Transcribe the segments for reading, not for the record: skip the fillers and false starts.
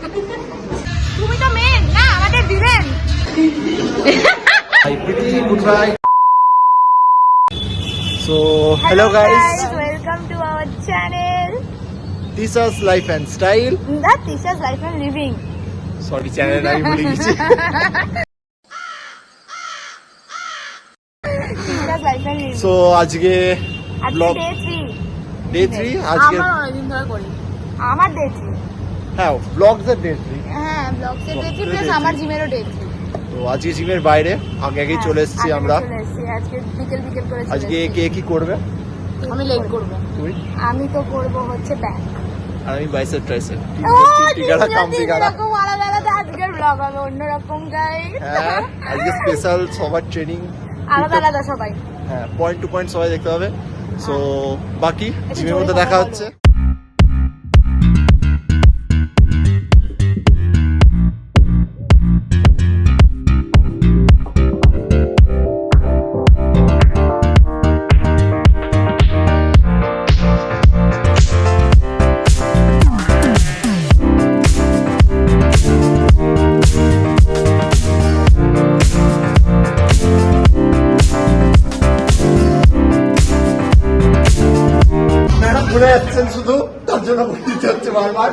তুমি তো মেন না, আমাদের villain. So hello guys, welcome to our channel. Tisha's Life and Style. That Tisha's Life and Living. Sorry, channel আমি ভুলে গেছি। Tisha's Life and Living. So আজকে vlog day 3 আজকে আমার অনেকদিন ধরে করি। আমার day 3 হ্যাঁ vlogs এর day 3। হ্যাঁ vlogs এর day 3 প্লাস আমার জিমেরও day 3। তো আজকে জিমের বাইরে আগে চলে এসেছি আমরা। আজকে বিকেল করে আজকে কে কি করবে? আমি লেগ করব। তুই? আমি তো করব হচ্ছে ব্যাক। আর আমি বাইসেপ ট্রাইসেপ। টিকারা কামতিকারা। এরকম আলাদা আলাদা আজকের ব্লগ হবে অন্যরকম গাইস। হ্যাঁ আজকে স্পেশাল সবার ট্রেনিং আলাদা আলাদা সবাই। হ্যাঁ পয়েন্ট টু পয়েন্ট সবাই দেখতে হবে। সো বাকি জিমের মধ্যে দেখা হচ্ছে। ঘুরে যাচ্ছেন শুধু তার জন্য দিতে হচ্ছে বারবার।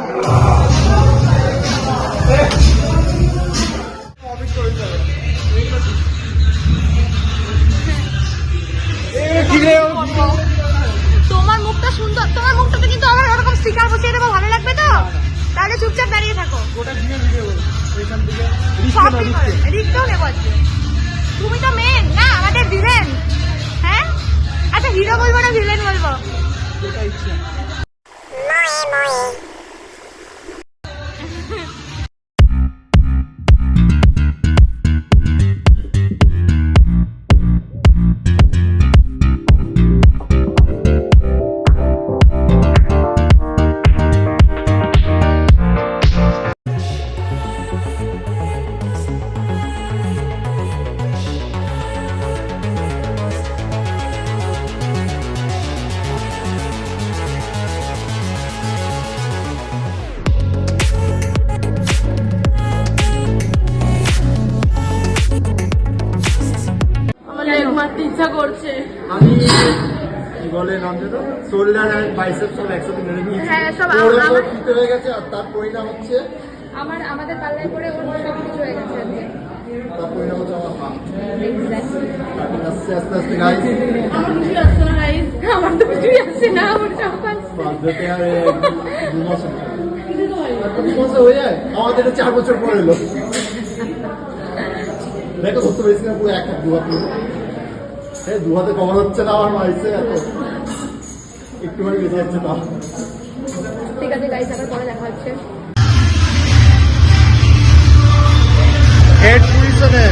তোমার মুখটা সুন্দর, তোমার মুখটাতে কিন্তু আমার ওরকম স্টিকার বসিয়ে দেবো, ভালো লাগবে তো? তাহলে চুপচাপ দাঁড়িয়ে থাকো। রিস্কও নেবো আজকে। তুমি তো মেন না, আমাদের ভিলেন। হ্যাঁ আচ্ছা, হিরো বলবো না ভিলেন বলবো? ইচ্ছা করছে। আমি কি বলে নাম যেন শোল্ডার আর বাইসেপ সব একসাথে মেরে নিয়েছি। হ্যাঁ সব আমার ফিতে হয়ে গেছে আর তার পরিণাম হচ্ছে আমাদের পাল্লায় করে ওর সব কিছু হয়ে গেছে আজকে। তার পরিণাম হচ্ছে আমার হাত। আস্তে আস্তে আমার কিছুই আসছে না গাইস, আমার তো কিছুই আসছে না, আমার সব আসছে। বাজতে আর 2 মাস হয়ে যায়, আমাদের 4 বছর পর এলো। দেখো কত বেশি না, পুরো 1 হাত 2 হাত। এই 2 হাতে কভার হচ্ছে না আমার মাইসে, এত একটুখানি বেঁচে যাচ্ছে না। ঠিক আছে গাইস, আবার পরে দেখা হচ্ছে। হেড পজিশনে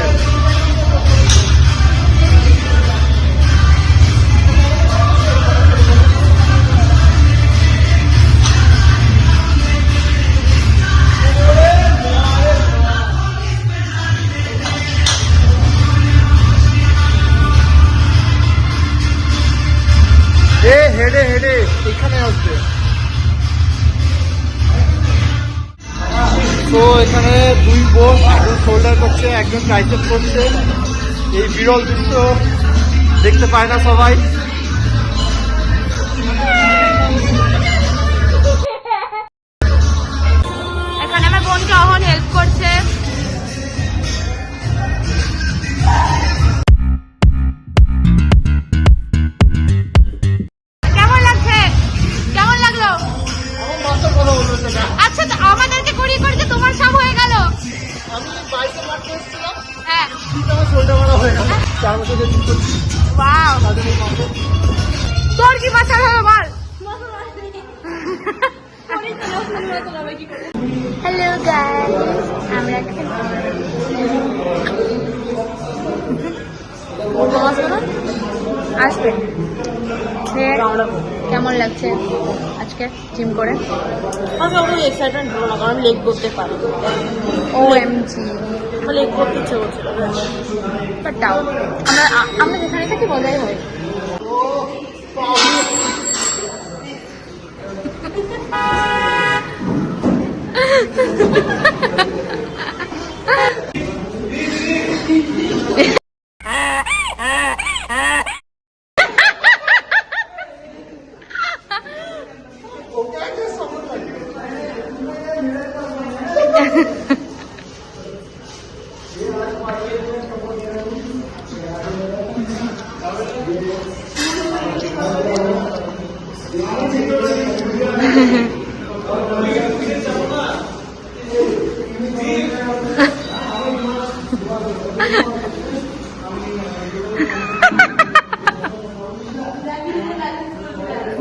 হেডে এখানে আসবে। তো এখানে 2 বোন, একজন শোল্ডার করছে, একজন ট্রাইসেপ করছে। এই বিরল দৃশ্য দেখতে পায় না সবাই। এখানে আমার বোনকে অহন হেল্প করছে। আচ্ছা তো আমাদেরকে করিয়ে করে তোমার সব হয়ে গেল। আমি বাইসেপ মারতে এসেছিলাম, হ্যাঁ আমার শোল্ডার মারা হয়ে গেল। 4 বছর ধরে ঠিক করছি। ওয়াও, তোর কি বাঁচার হবে বল? হ্যালো গাইস, আমরা আসবে। কেমন লাগছে আজকে জিম করে? আমি অনেক এক্সাইটেড হলো না, কারণ লেগ করতে পারি। OMG, লেগ করতে ইচ্ছে করছিল, বাট তাও আমরা যেখানে থাকি বলাই হয়।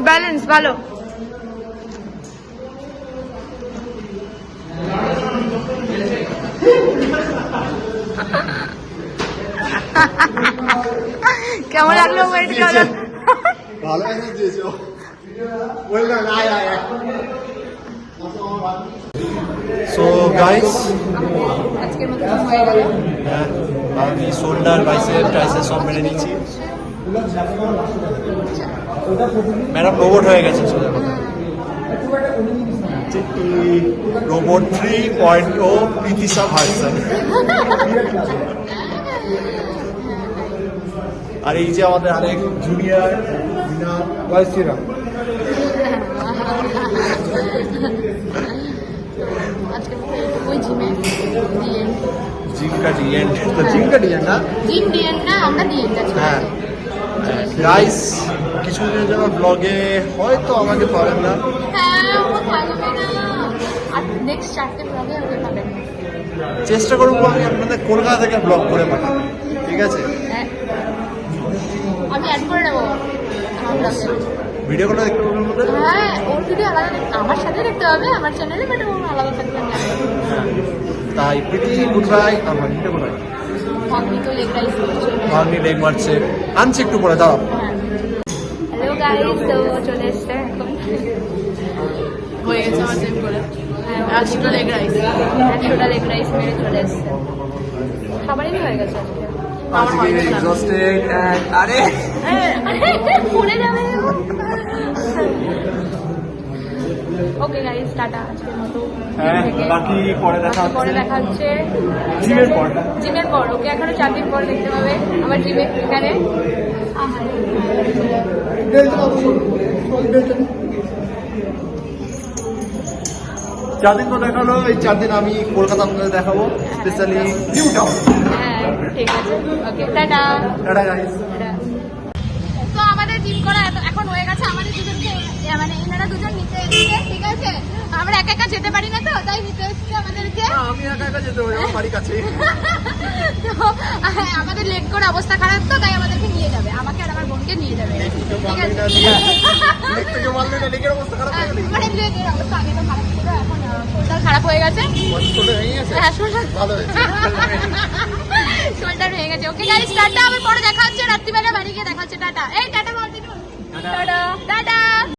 ব্যালেন্স ভালো। কেমন লাগলো ওয়েট করো? ভালো এনে দিয়েছো। Well done. আয় আয়। সো গাইস, আজকের মতো হয়ে গেল। আমি শোল্ডার, বাইসেপ, ট্রাইসেপ সব মেরে নিয়েছি। ম্যাডাম রোবট হয়ে গেছে। Robot 3.0 পিতিসা version. আর এই যে আমাদের আরেক জুনিয়র ওয়াইসিরাম। ওই জিমে জিমকা ডিএন্ড, তো জিমকা ডিএন্ড না, জিম ডিএন না, আমরা ডিএন আছি। হ্যাঁ গাইস, কিছুদিনের জন্য ব্লগে হয়তো আমাকে পাবেন না। হ্যাঁ, ও পারবে না। আর নেক্সট 4টে ব্লগে আমাকে পাবেন। চেষ্টা করবো আমি আপনাদের কলকাতা থেকে ব্লগ করে পাঠাবো, ঠিক আছে? হ্যাঁ, আমি অ্যাড করে নেবো আমার ব্লগে। ভিডিও করে দেখতে পাবেন বলে। হ্যাঁ, ওর ভিডিও আলাদা আমার সাথে দেখতে হবে আমার চ্যানেলে, বাট ওর আলাদা থাকবে না। তাই প্রীতি কোথায়? আমার ভিডিও কোথায়? ভাগ্নি তো লেগ রাইস করছে। ভাগ্নি লেগ মারছে, আনছি একটু পরে, দাঁড়াও। হ্যালো গাইস, তো চলে এসছে এখন। হয়ে গেছে আমার জিম করে। হ্যাঁ, 100টা লেগ রাইস। 100টা লেগ রাইস মেরে চলে এসছে। সবারই হয়ে গেছে আজকে। আমার হয়নি না। এক্সস্টেড এন্ড আরে পড়ে যাবে। ওকে গাইস, টাটা আজকের মতো। হ্যাঁ, বাকি পরে দেখা বাকি পরে হচ্ছে দেখা হচ্ছে জিমের পর। জিমের পর। ওকে এখনো 4 দিন পর দেখতে পাবে আমার জিমে এখানে। চার দিন তো দেখালো, এই 4 দিন আমি কলকাতা আপনাদের দেখাবো, স্পেশালি নিউ টাউন। হ্যাঁ, ঠিক আছে। ওকে, টাটা। Tata guys. তো আমাদের জিম করা এখন হয়ে গেছে। আমাদের দুজনকে মানে এনারা দুজন নিতে এসেছে, ঠিক আছে? আমরা একা একা যেতে পারি না, তো তাই নিতে এসেছে আমাদেরকে। আমি একা একা যেতে পারি, আমার বাড়ি কাছে। তো আমাদের লেগ করে অবস্থা খারাপ, তো তাই আমাদেরকে নিয়ে যাবে, আমাকে আর আমার বোনকে নিয়ে যাবে, ঠিক আছে? লেগ থেকে মারলে না, লেগের অবস্থা খারাপ হয়ে গেল। মানে লেগের অবস্থা আগে তো খারাপ ছিল, এখন শোল্ডার খারাপ হয়ে গেছে। চলে ভেঙে গেছে। হ্যাঁ, শোল্ডার ভালো হয়েছে। শোল্ডার ভেঙে গেছে। Okay guys, tata. আবার পরে দেখা হচ্ছে রাত্রিবেলা, বাড়ি গিয়ে দেখা হচ্ছে। টাটা। এই টাটা বল দিনু। Tata tata.